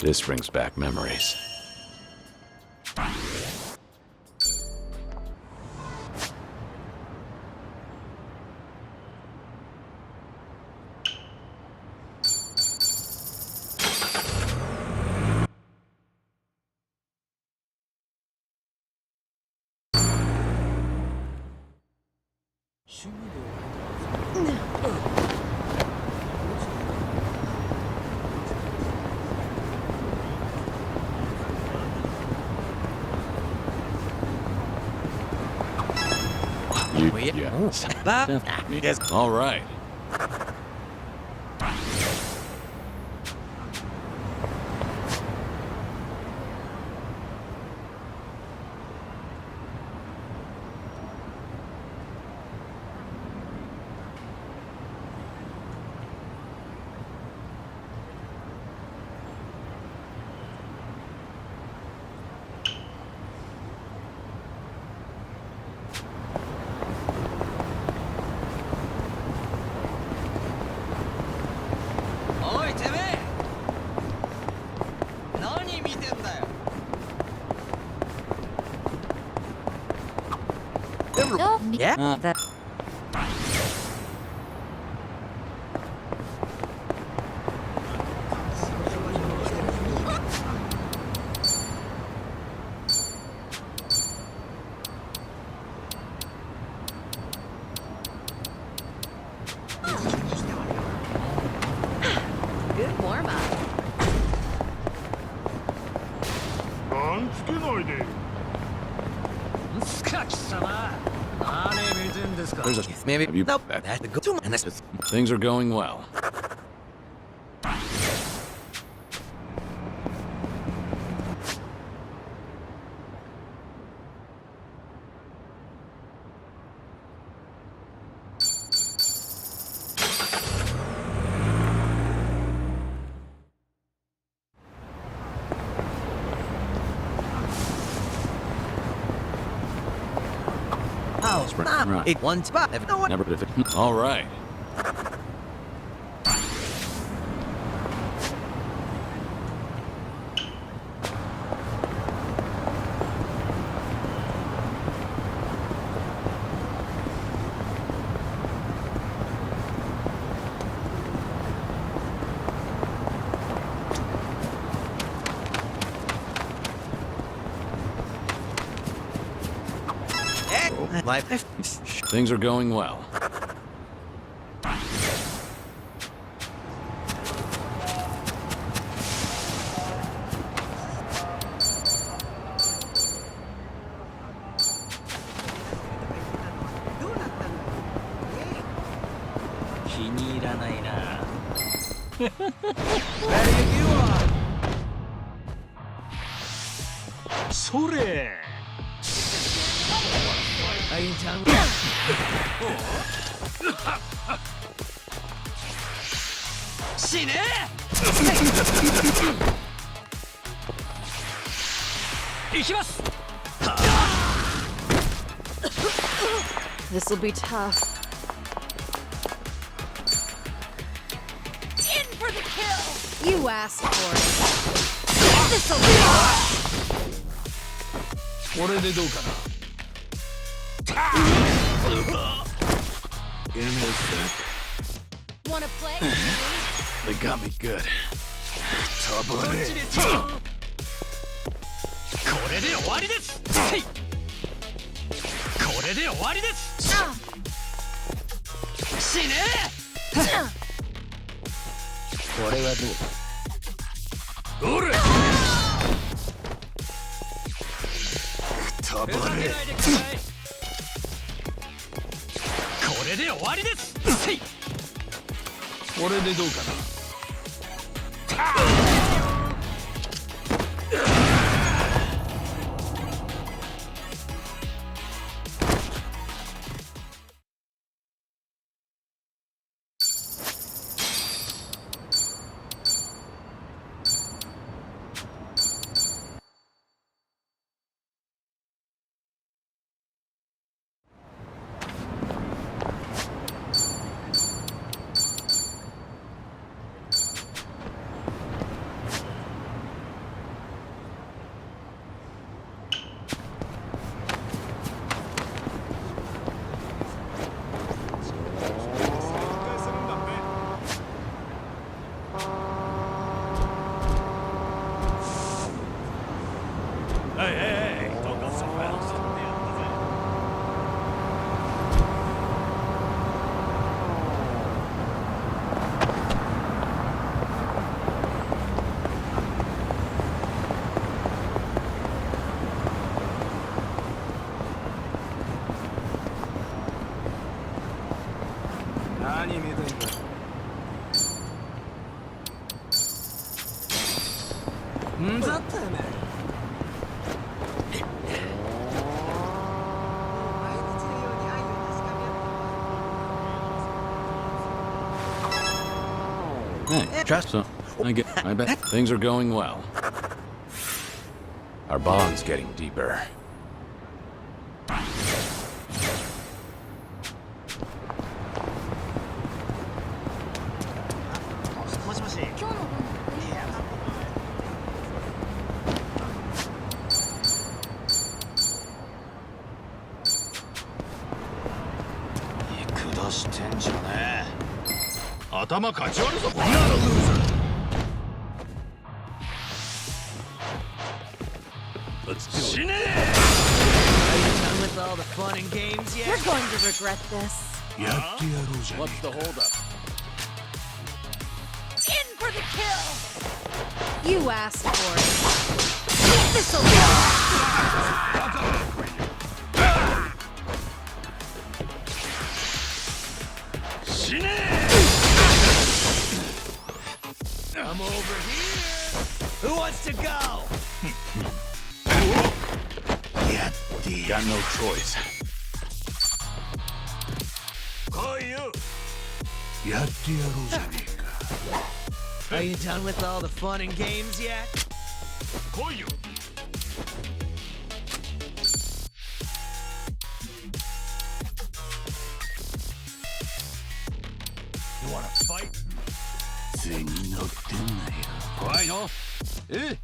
This brings back memories. Yes. All right. Yeah. good warm up. There's a maybe. Have you, Nope. That's the go-to. And that's things are going well. oh, Right. it one spot. No one. Never but if it. All right. Life. Things are going well. This'll be tough. You asked for it. This'll be これでどうかな Give me a sec. Wanna play? They got me good. これで終わりです。これで終わりです。死ね。これはどう？おれ。たばれ。これで終わりです。これでどうかな。Hey, don't go so fast. Hey, so I bet things are going well. Our bond's getting deeper. Let's do it. Are you done with all the fun and games yet? You're going to regret this. What's the holdup? In for the kill! You asked for it. This'll be I'm over here. Who wants to go? Got no choice. Are you done with all the fun and games yet? You wanna fight? 背に乗ってんなよ。怖いの？え？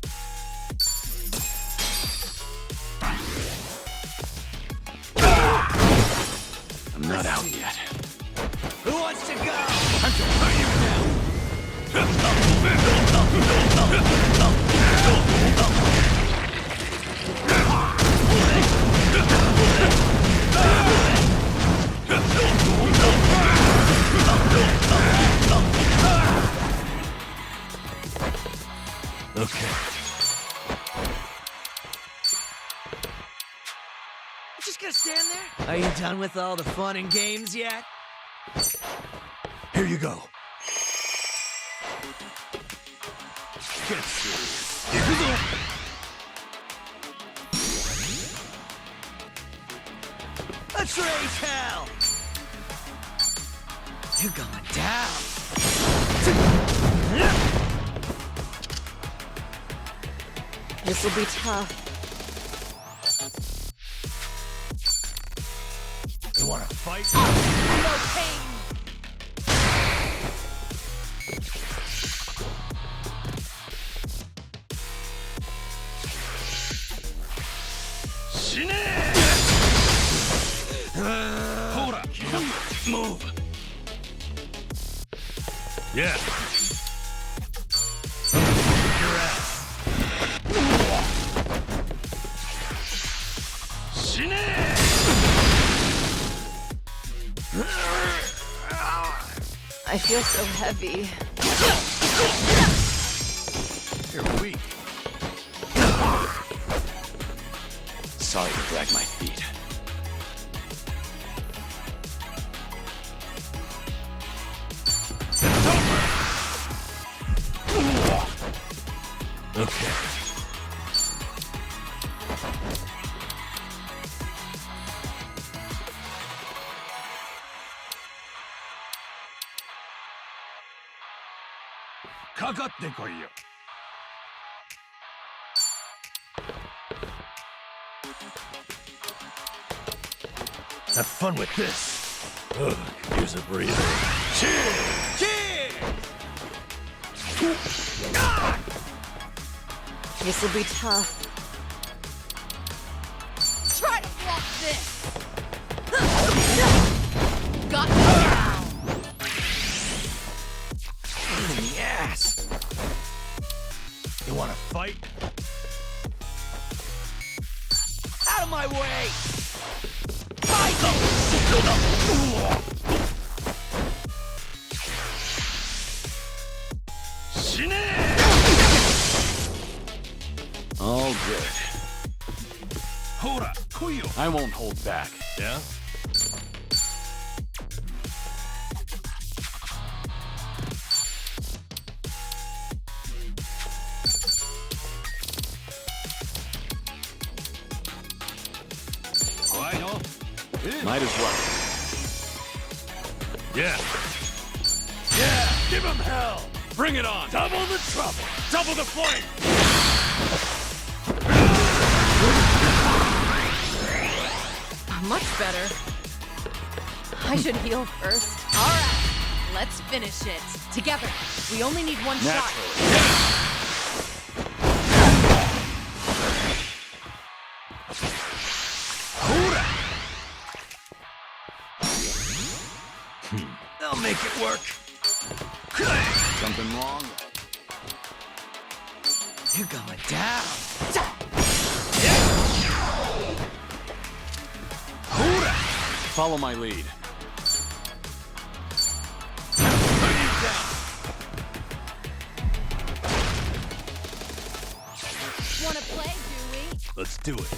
I'm not out yet. Who wants to go? I'm gonna put you down. Okay. You just gonna stand there? Are you done with all the fun and games yet? Here you go. Get serious. Let's raise hell! You're going down. This'll be tough. You wanna fight? No pain! Move! Yeah. Your ass. I feel so heavy. You're weak. Sorry to drag my feet. Okay. Have fun with this. Ugh, use a breather. Cheers! Cheers! This'll be tough. Try to block this! Got you down! Pain in the ass. You wanna fight? Out of my way! All good. Hora, Kiryu. I won't hold back. Yeah? Might as well. Yeah. Yeah, give him hell. Bring it on. Double the trouble. Double the flame. Much better. I should heal first. All right, let's finish it. Together. We only need one shot. I'll make it work. Something wrong? You're going down. Follow my lead. Wanna play, do we? Let's do it.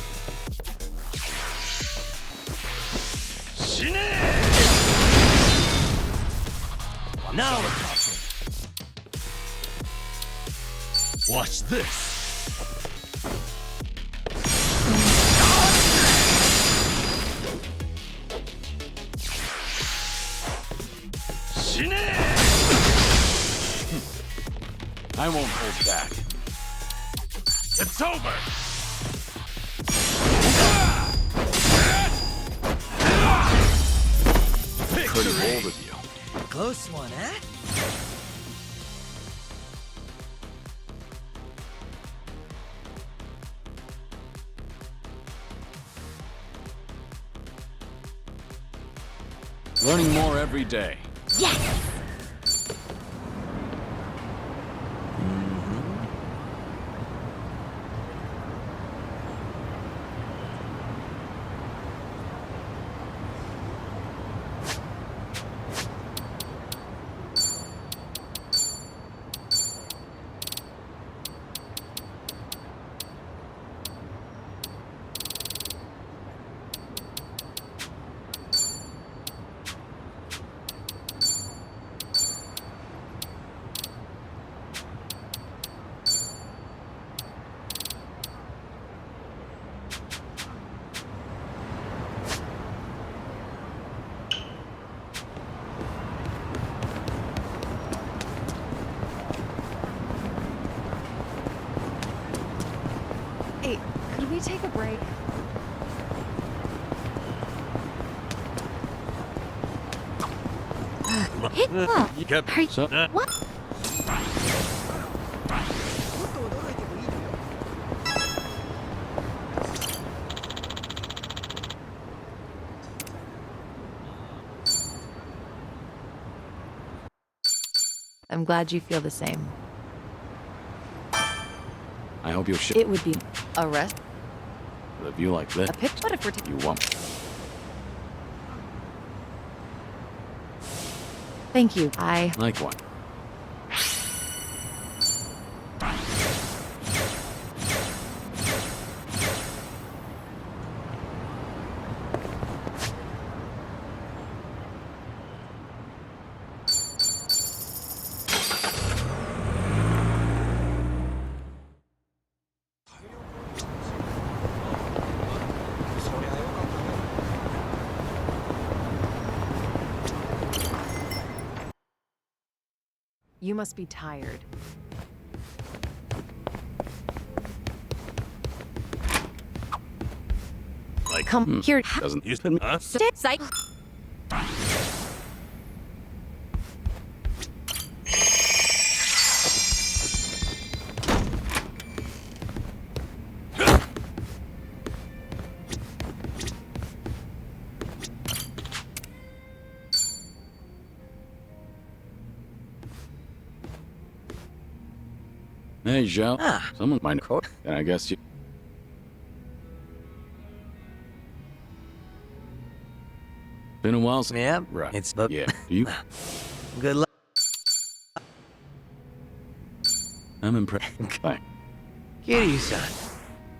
Now we're talking. Watch this. I won't hold back. It's over. Pretty bold of you. Close one, eh? Learning more every day. Yes! Hey, could we take a break? Hit up. You kept What? I'm glad you feel the same. I hope you'll ship It would be a rest. with a view like this. A picture? What if we're You won't. Thank you. I Like one. You must be tired. Like, Come here. Doesn't you said, huh? Sit. Psych. Hey, Zhao. Ah. Someone might know. And I guess you... Been a while since... Yeah, Right. it's the... Yeah. Do you... Good luck. I'm impressed. Okay. Kiryu-san.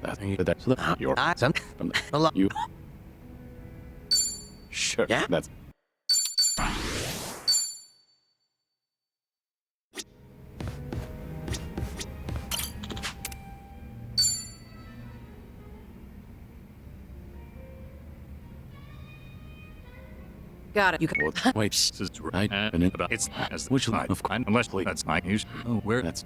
That's the... Your... Son. From the... A lot. You... Sure. Yeah? That's... Got it. You can. Well, wait. This is right. And it... It's as Which line? Of course. unless that's my news. Oh, where? That's...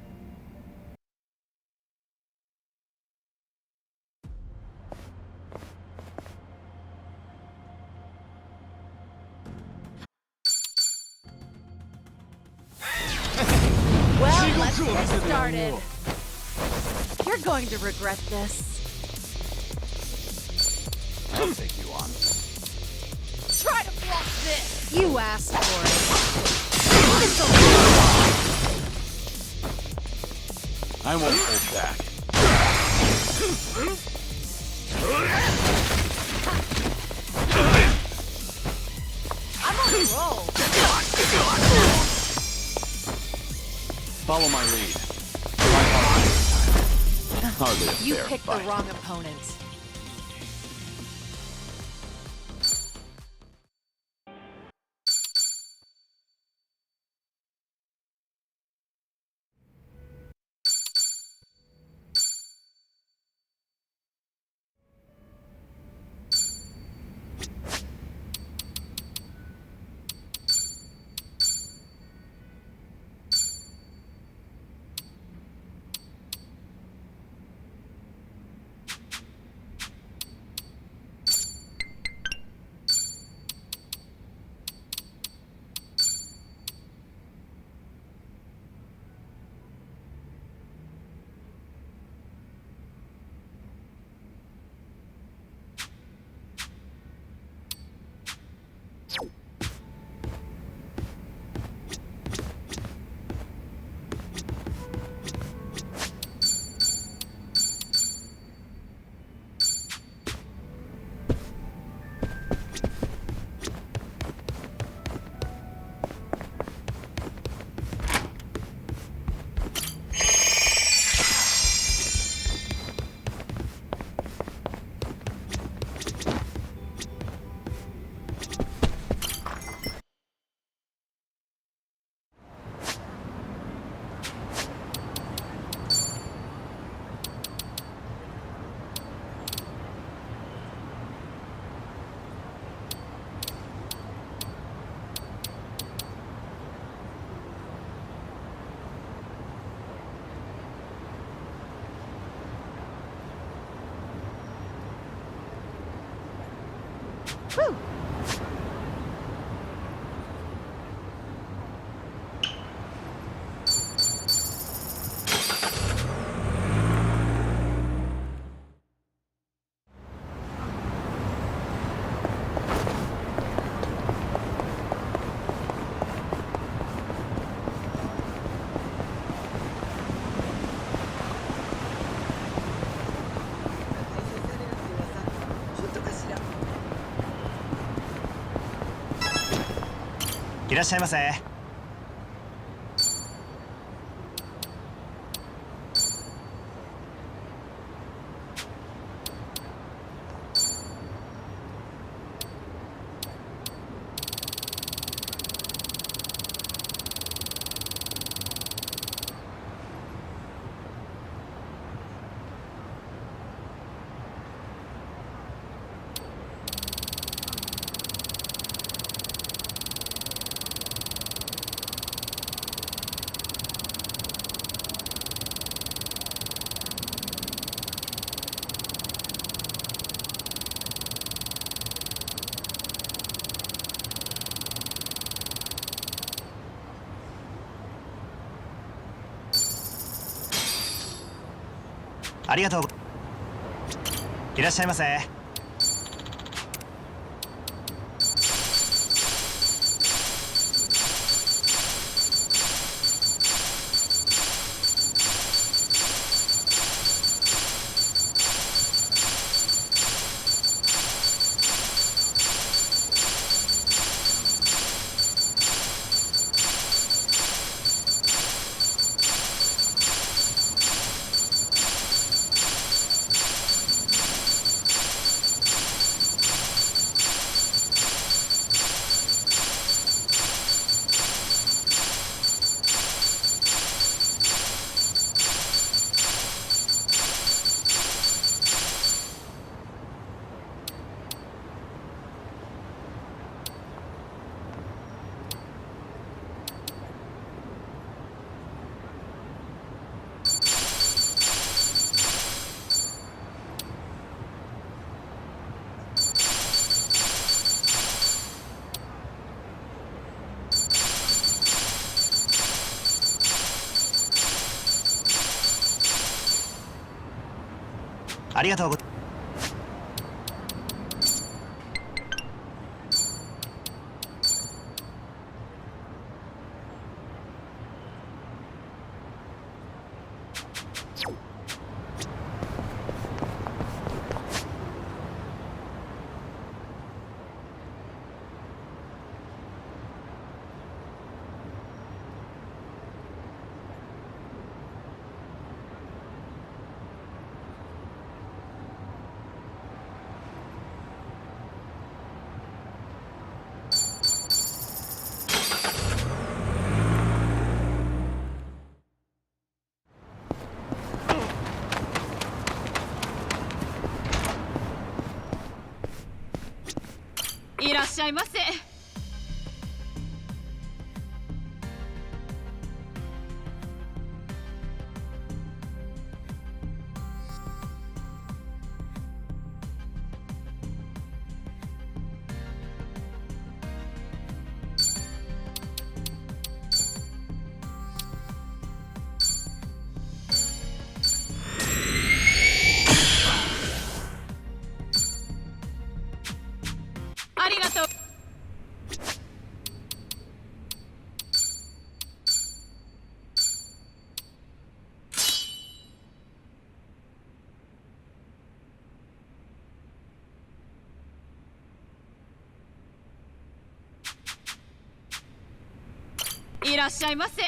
Well, let's get started. You're going to regret this. I'll take you on. Try to block this. You asked for I won't hold back. I'm on a roll. Follow my lead. Hardly a You fair picked fight. the wrong opponent. Whew. いらっしゃいませ。ありがとう。いらっしゃいませ。ありがとうございます。いらっしゃいませ。ありがとう。いらっしゃいませ。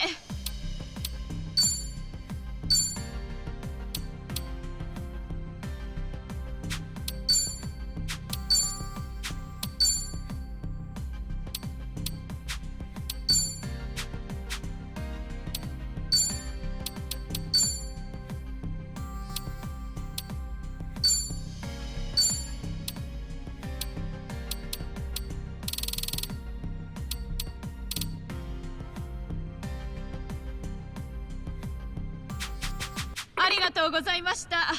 ありがとうございました。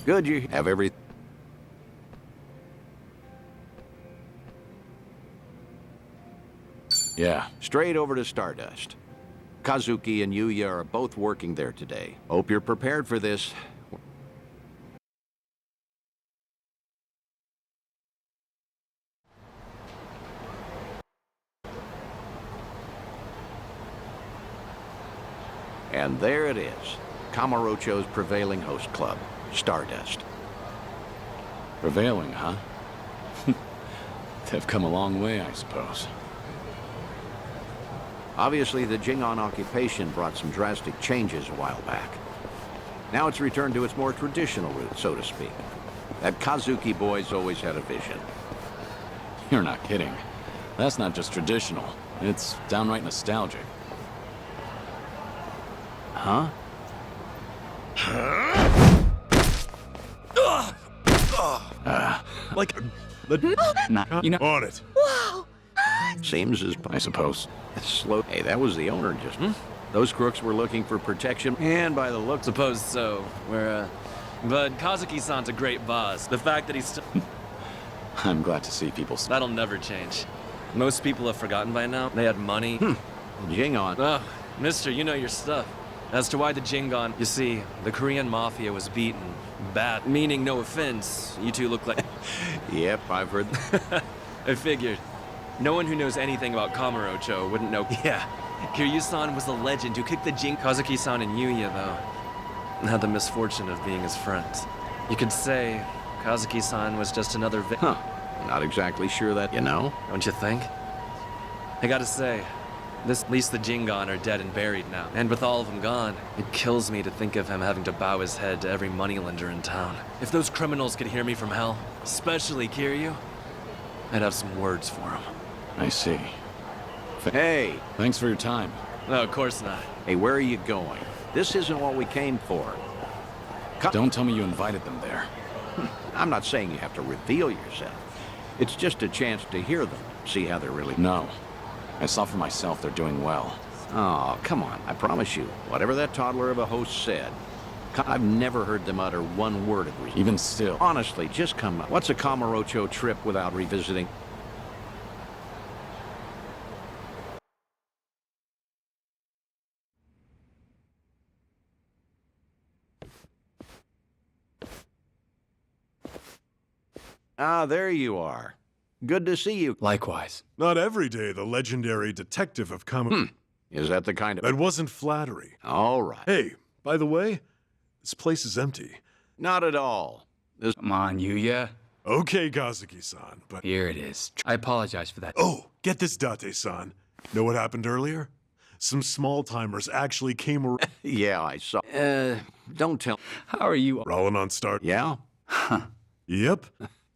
Good, you have every... Yeah, straight over to Stardust. Kazuki and Yuya are both working there today. Hope you're prepared for this. And there it is, Kamurocho's prevailing host club, Stardust. Prevailing, huh? They've come a long way, I suppose. Obviously, the Jingon occupation brought some drastic changes a while back. Now it's returned to its more traditional roots, so to speak. That Kazuki boy's always had a vision. You're not kidding. That's not just traditional. It's downright nostalgic. Huh? Like, Nah, you know. On it. Wow! Seems as I suppose. It's slow. Hey, that was the owner just. Those crooks were looking for protection, and by the looks. Suppose so. But Kazuki-san's a great boss. The fact that he's still... I'm glad to see people. That'll never change. Most people have forgotten by now. They had money. Jingon. Oh, mister, you know your stuff. As to why the Jingon... You see, the Korean Mafia was beaten. Bad. Meaning, no offense, you two look like... Yep, I've heard... I figured. No one who knows anything about Kamurocho wouldn't know... Yeah, Kiryu-san was a legend who kicked the Kazuki-san and Yuya, though. Had the misfortune of being his friends. You could say Kazuki-san was just another Not exactly sure that, you know? Don't you think? I gotta say, at least the Jingon are dead and buried now. And with all of them gone, it kills me to think of him having to bow his head to every moneylender in town. If those criminals could hear me from hell, especially Kiryu, I'd have some words for him. I see. Hey! Thanks for your time. No, of course not. Hey, where are you going? This isn't what we came for. Don't tell me you invited them there. I'm not saying you have to reveal yourself. It's just a chance to hear them, see how they're really... No. I saw for myself they're doing well. Oh, come on. I promise you, whatever that toddler of a host said, I've never heard them utter one word of reason. Even still. Honestly, just come up. What's a Kamurocho trip without revisiting? Ah, there you are. Good to see you. Likewise. Not every day the legendary detective of Is that the kind of... That wasn't flattery. All right. Hey, by the way, this place is empty. Not at all. Come on, Yuya. Okay, Kazuki-san, but... Here it is. I apologize for that. Oh, get this, Date-san. Know what happened earlier? Some small-timers actually came around... Yeah, I saw... don't tell... How are you? Rolling on start. Yeah? Yep.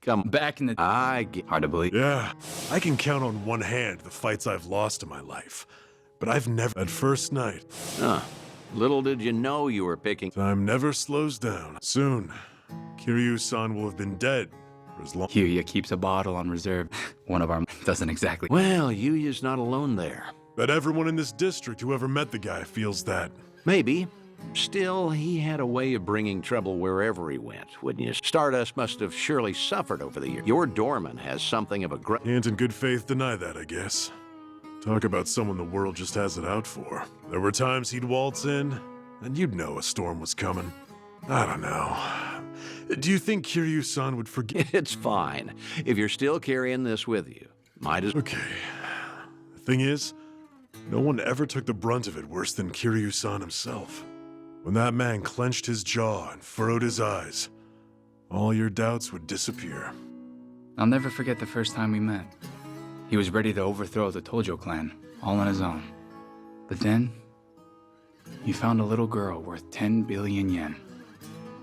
Come back in the... I get... Hard to believe. Yeah. I can count on one hand the fights I've lost in my life. But I've never... At first night. Little did you know you were picking... Time never slows down. Soon, Kiryu-san will have been dead for as long... Yuya keeps a bottle on reserve. One of our... doesn't exactly... Well, Yuya's not alone there. Bet everyone in this district who ever met the guy feels that. Maybe. Still, he had a way of bringing trouble wherever he went, wouldn't you? Stardust must have surely suffered over the years. Your doorman has something of a Can't in good faith deny that, I guess. Talk about someone the world just has it out for. There were times he'd waltz in, and you'd know a storm was coming. I don't know. Do you think Kiryu-san would forget? It's fine. If you're still carrying this with you, might as... Okay. The thing is, no one ever took the brunt of it worse than Kiryu-san himself. When that man clenched his jaw and furrowed his eyes, all your doubts would disappear. I'll never forget the first time we met. He was ready to overthrow the Tojo clan, all on his own. But then, he found a little girl worth 10 billion yen,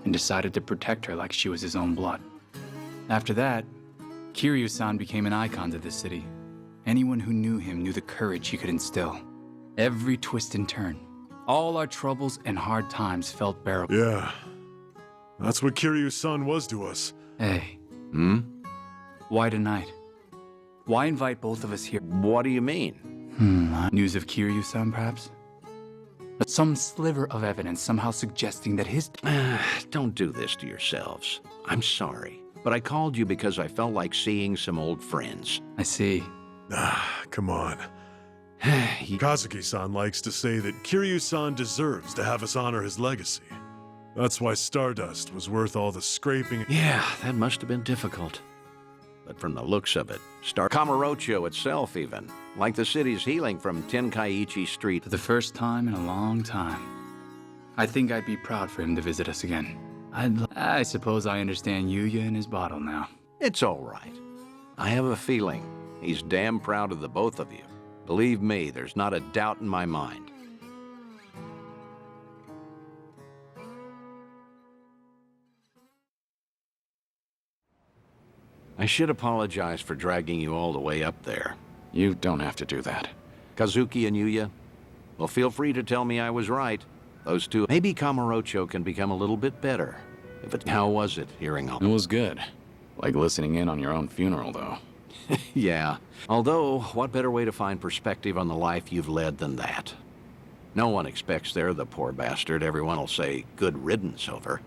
and decided to protect her like she was his own blood. After that, Kiryu-san became an icon to this city. Anyone who knew him knew the courage he could instill. Every twist and turn, all our troubles and hard times felt bearable. Yeah. That's what Kiryu-san was to us. Hey. Why tonight? Why invite both of us here? What do you mean? News of Kiryu-san, perhaps? Some sliver of evidence somehow suggesting that his... Don't do this to yourselves. I'm sorry, but I called you because I felt like seeing some old friends. I see. Come on. Kazuki-san likes to say that Kiryu-san deserves to have us honor his legacy. That's why Stardust was worth all the scraping. Yeah, that must have been difficult. But from the looks of it, Kamurocho itself even, like the city's healing from Tenkaichi Street. For the first time in a long time. I think I'd be proud for him to visit us again. I suppose I understand Yuya and his bottle now. It's all right. I have a feeling he's damn proud of the both of you. Believe me, there's not a doubt in my mind. I should apologize for dragging you all the way up there. You don't have to do that. Kazuki and Yuya, well, feel free to tell me I was right. Those two, maybe Kamurocho can become a little bit better. How was it, hearing all? It was good. Like listening in on your own funeral, though. Yeah. Although, what better way to find perspective on the life you've led than that? No one expects they're the poor bastard everyone will say good riddance over.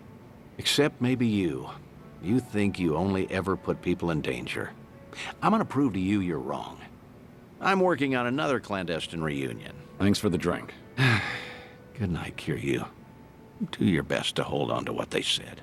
Except maybe you. You think you only ever put people in danger. I'm gonna prove to you you're wrong. I'm working on another clandestine reunion. Thanks for the drink. Good night, Kiryu. Do your best to hold on to what they said.